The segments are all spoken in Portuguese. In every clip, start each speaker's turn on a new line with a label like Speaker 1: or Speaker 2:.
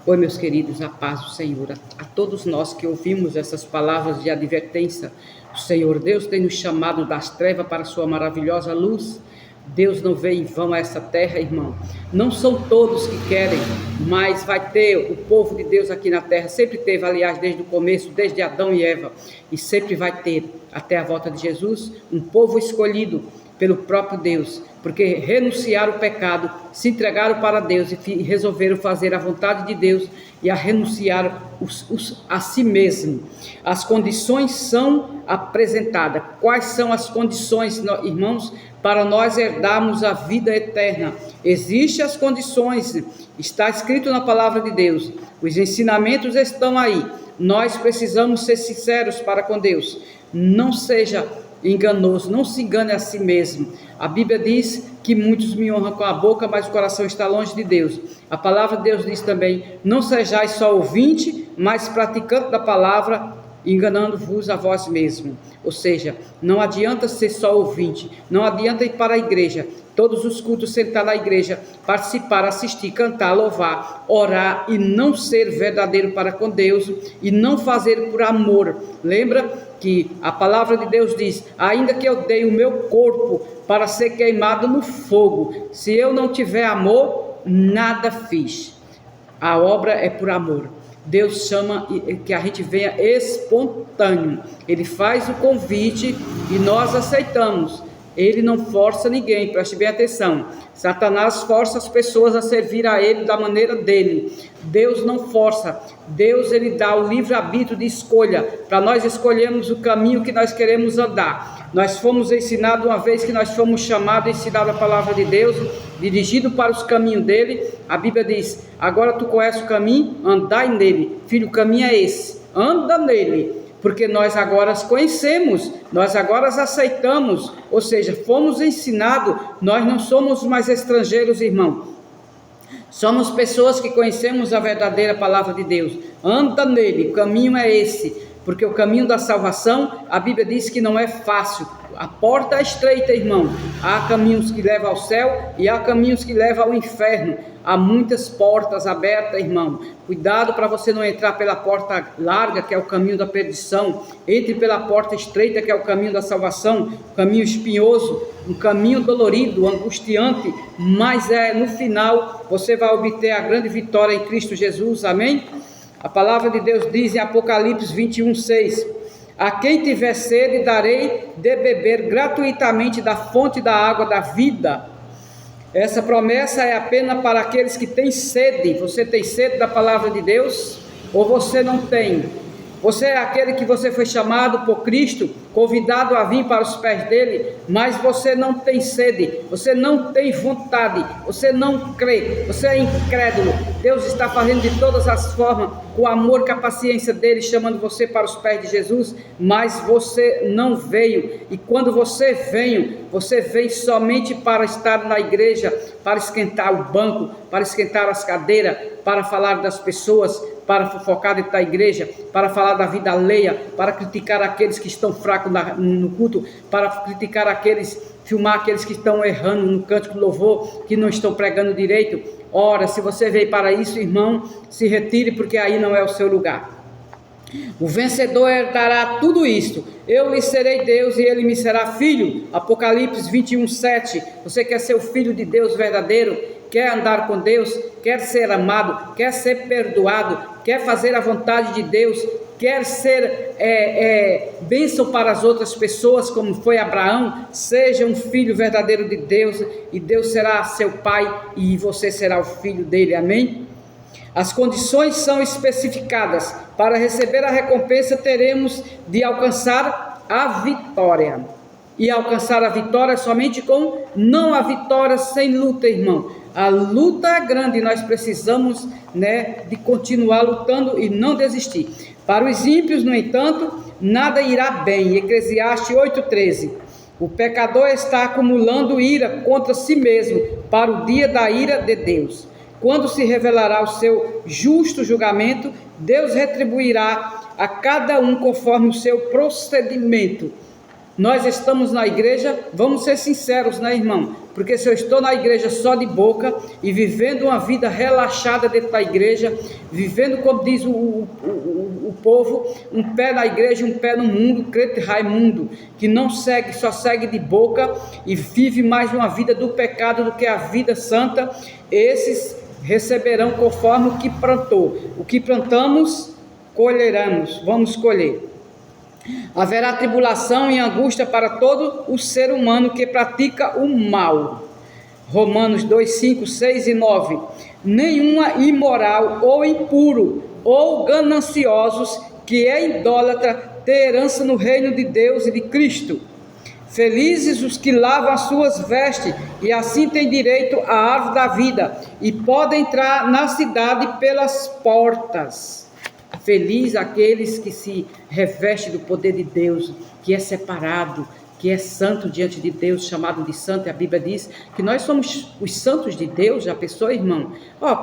Speaker 1: Oi, meus queridos, a paz do Senhor, a todos nós que ouvimos essas palavras de advertência. O Senhor Deus tem nos chamado das trevas para a sua maravilhosa luz. Deus não veio em vão a essa terra, irmão. Não são todos que querem, mas vai ter o povo de Deus aqui na terra. Sempre teve, aliás, desde o começo, desde Adão e Eva. E sempre vai ter, até a volta de Jesus, um povo escolhido pelo próprio Deus, porque renunciaram o pecado, se entregaram para Deus e resolveram fazer a vontade de Deus e a renunciar a si mesmo. As condições são apresentadas. Quais são as condições, irmãos, para nós herdarmos a vida eterna? Existem as condições, está escrito na palavra de Deus, os ensinamentos estão aí. Nós precisamos ser sinceros para com Deus. Não seja enganoso, não se engane a si mesmo. A Bíblia diz que muitos me honram com a boca, mas o coração está longe de Deus. A palavra de Deus diz também: não sejais só ouvinte, mas praticante da palavra, enganando-vos a vós mesmo. Ou seja, não adianta ser só ouvinte, não adianta ir para a igreja, todos os cultos, sentar na igreja, participar, assistir, cantar, louvar, orar e não ser verdadeiro para com Deus e não fazer por amor. Lembra que a palavra de Deus diz: ainda que eu dei o meu corpo para ser queimado no fogo, se eu não tiver amor, nada fiz. A obra é por amor. Deus chama que a gente venha espontâneo. Ele faz o convite e nós aceitamos. Ele não força ninguém, preste bem atenção. Satanás força as pessoas a servir a ele da maneira dele. Deus não força. Deus, ele dá o livre-arbítrio de escolha, para nós escolhermos o caminho que nós queremos andar. Nós fomos ensinados, uma vez que nós fomos chamados, ensinados a palavra de Deus, dirigido para os caminhos dele. A Bíblia diz: agora tu conheces o caminho, andai nele. Filho, o caminho é esse, anda nele. Porque nós agora as conhecemos, nós agora as aceitamos, ou seja, fomos ensinados, nós não somos mais estrangeiros, irmão. Somos pessoas que conhecemos a verdadeira palavra de Deus. Anda nele, o caminho é esse, porque o caminho da salvação, a Bíblia diz que não é fácil. A porta é estreita, irmão. Há caminhos que levam ao céu e há caminhos que levam ao inferno. Há muitas portas abertas, irmão. Cuidado para você não entrar pela porta larga, que é o caminho da perdição. Entre pela porta estreita, que é o caminho da salvação. Um caminho espinhoso, um caminho dolorido, angustiante. Mas no final você vai obter a grande vitória em Cristo Jesus. Amém? A palavra de Deus diz em Apocalipse 21:6: a quem tiver sede darei de beber gratuitamente da fonte da água da vida. Essa promessa é apenas para aqueles que têm sede. Você tem sede da palavra de Deus ou você não tem? Você é aquele que você foi chamado por Cristo, convidado a vir para os pés dele, mas você não tem sede, você não tem vontade, você não crê, você é incrédulo. Deus está fazendo de todas as formas, com o amor, com a paciência dele, chamando você para os pés de Jesus, mas você não veio. E quando você vem somente para estar na igreja, para esquentar o banco, para esquentar as cadeiras, para falar das pessoas, para fofocar dentro da igreja, para falar da vida alheia, para criticar aqueles que estão fracos no culto, para criticar filmar aqueles que estão errando no cântico do louvor, que não estão pregando direito. Ora, se você veio para isso, irmão, se retire, porque aí não é o seu lugar. O vencedor herdará tudo isto. Eu lhe serei Deus e ele me será filho. Apocalipse 21:7. Você quer ser o filho de Deus verdadeiro? Quer andar com Deus? Quer ser amado? Quer ser perdoado? Quer fazer a vontade de Deus? Quer ser bênção para as outras pessoas, como foi Abraão? Seja um filho verdadeiro de Deus e Deus será seu pai e você será o filho dele. Amém? As condições são especificadas. Para receber a recompensa, teremos de alcançar a vitória. E alcançar a vitória somente não a vitória sem luta, irmão. A luta é grande, nós precisamos, de continuar lutando e não desistir. Para os ímpios, no entanto, nada irá bem. Eclesiastes 8:13. O pecador está acumulando ira contra si mesmo para o dia da ira de Deus. Quando se revelará o seu justo julgamento, Deus retribuirá a cada um conforme o seu procedimento. Nós estamos na igreja, vamos ser sinceros, né, irmão? Porque se eu estou na igreja só de boca e vivendo uma vida relaxada dentro da igreja, vivendo como diz o povo, um pé na igreja e um pé no mundo, crente Raimundo, que não segue, só segue de boca e vive mais uma vida do pecado do que a vida santa, esses receberão conforme o que plantou. O que plantamos, colheremos, vamos colher. Haverá tribulação e angústia para todo o ser humano que pratica o mal. Romanos 2, 5, 6 e 9. Nenhuma imoral ou impuro ou gananciosos que é idólatra ter herança no reino de Deus e de Cristo. Felizes os que lavam as suas vestes e assim têm direito à árvore da vida e podem entrar na cidade pelas portas. Feliz aqueles que se revestem do poder de Deus, que é separado, que é santo diante de Deus, chamado de santo. E a Bíblia diz que nós somos os santos de Deus. Já pensou, irmão?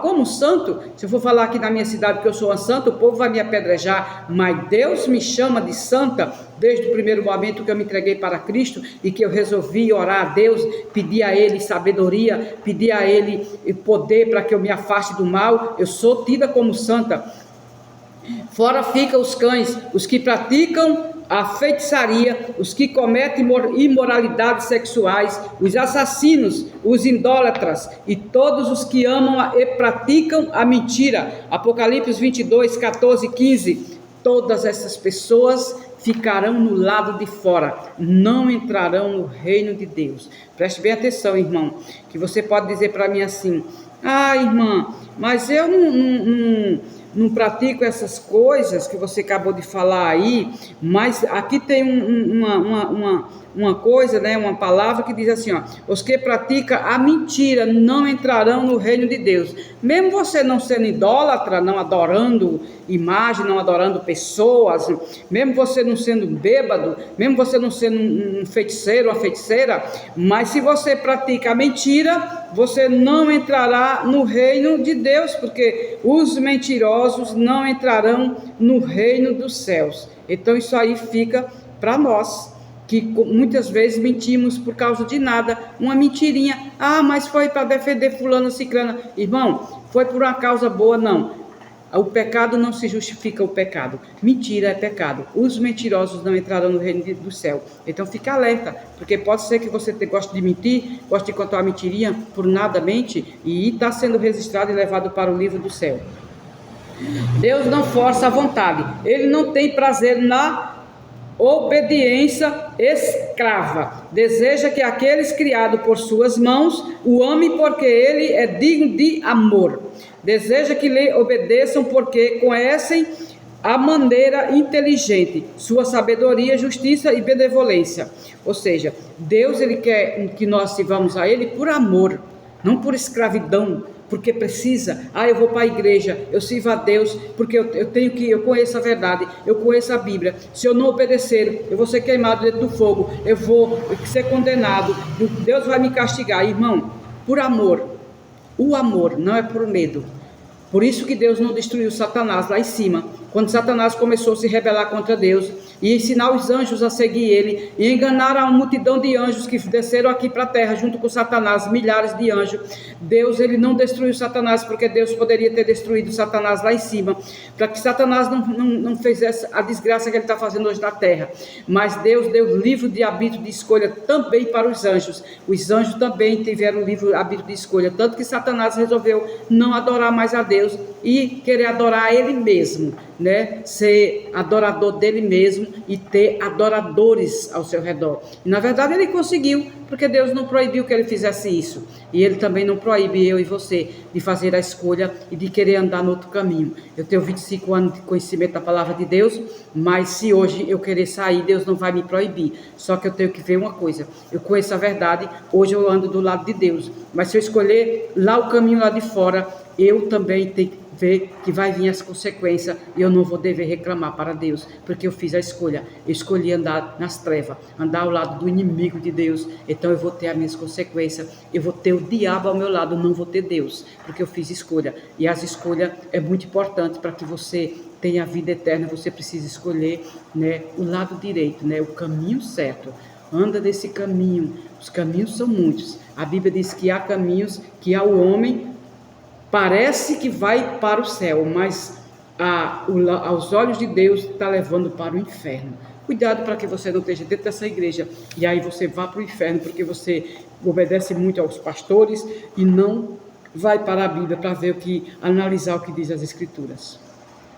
Speaker 1: Como santo, se eu for falar aqui na minha cidade que eu sou uma santa, o povo vai me apedrejar, mas Deus me chama de santa desde o primeiro momento que eu me entreguei para Cristo e que eu resolvi orar a Deus, pedir a Ele sabedoria, pedir a Ele poder para que eu me afaste do mal. Eu sou tida como santa. Fora ficam os cães, os que praticam a feitiçaria, os que cometem imoralidades sexuais, os assassinos, os idólatras e todos os que amam e praticam a mentira. Apocalipse 22, 14 e 15. Todas essas pessoas ficarão no lado de fora, não entrarão no reino de Deus. Preste bem atenção, irmão, que você pode dizer para mim assim: irmã, mas eu não pratico essas coisas que você acabou de falar aí, mas aqui tem uma coisa, né, uma palavra que diz assim, os que praticam a mentira não entrarão no reino de Deus. Mesmo você não sendo idólatra, não adorando imagem, não adorando pessoas, mesmo você não sendo bêbado, mesmo você não sendo um feiticeiro, uma feiticeira, mas se você pratica a mentira, você não entrará no reino de Deus, porque os mentirosos não entrarão no reino dos céus. Então isso aí fica para nós, que muitas vezes mentimos por causa de nada, uma mentirinha, mas foi para defender fulano, ciclana. Irmão, foi por uma causa boa? Não. O pecado não se justifica o pecado. Mentira é pecado. Os mentirosos não entrarão no reino do céu. Então fica alerta, porque pode ser que você goste de mentir, goste de contar uma mentirinha, por nada mente, e está sendo registrado e levado para o livro do céu. Deus não força a vontade. Ele não tem prazer na obediência escrava. Deseja que aqueles criados por suas mãos o amem, porque ele é digno de amor. Deseja que lhe obedeçam, porque conhecem a maneira inteligente, sua sabedoria, justiça e benevolência. Ou seja, Deus, ele quer que nós sirvamos a ele por amor, não por escravidão, porque precisa. Eu vou para a igreja, eu sirvo a Deus, porque eu conheço a verdade, eu conheço a Bíblia. Se eu não obedecer, eu vou ser queimado dentro do fogo, eu vou ser condenado, Deus vai me castigar. Irmão, por amor. O amor não é por medo. Por isso que Deus não destruiu Satanás lá em cima, quando Satanás começou a se rebelar contra Deus e ensinar os anjos a seguir ele, e enganar a multidão de anjos que desceram aqui para a terra junto com Satanás, milhares de anjos. Deus, ele não destruiu Satanás, porque Deus poderia ter destruído Satanás lá em cima, para que Satanás não fizesse a desgraça que ele está fazendo hoje na terra. Mas Deus deu livro de arbítrio de escolha também para os anjos. Os anjos também tiveram livro de arbítrio de escolha, tanto que Satanás resolveu não adorar mais a Deus e querer adorar a ele mesmo, né? Ser adorador dele mesmo e ter adoradores ao seu redor. E na verdade ele conseguiu, porque Deus não proibiu que ele fizesse isso. E ele também não proíbe eu e você de fazer a escolha e de querer andar no outro caminho. Eu tenho 25 anos de conhecimento da palavra de Deus, mas se hoje eu querer sair, Deus não vai me proibir. Só que eu tenho que ver uma coisa: eu conheço a verdade, hoje eu ando do lado de Deus, mas se eu escolher lá o caminho lá de fora, eu também ver que vai vir as consequências e eu não vou dever reclamar para Deus, porque eu fiz a escolha. Eu escolhi andar nas trevas, andar ao lado do inimigo de Deus. Então eu vou ter as minhas consequências. Eu vou ter o diabo ao meu lado, não vou ter Deus, porque eu fiz escolha. E as escolhas é muito importante para que você tenha a vida eterna. Você precisa escolher, né, o lado direito, né, o caminho certo. Anda nesse caminho. Os caminhos são muitos. A Bíblia diz que há caminhos que ao homem parece que vai para o céu, mas aos olhos de Deus está levando para o inferno. Cuidado para que você não esteja dentro dessa igreja e aí você vá para o inferno, porque você obedece muito aos pastores e não vai para a Bíblia para ver analisar o que diz as Escrituras.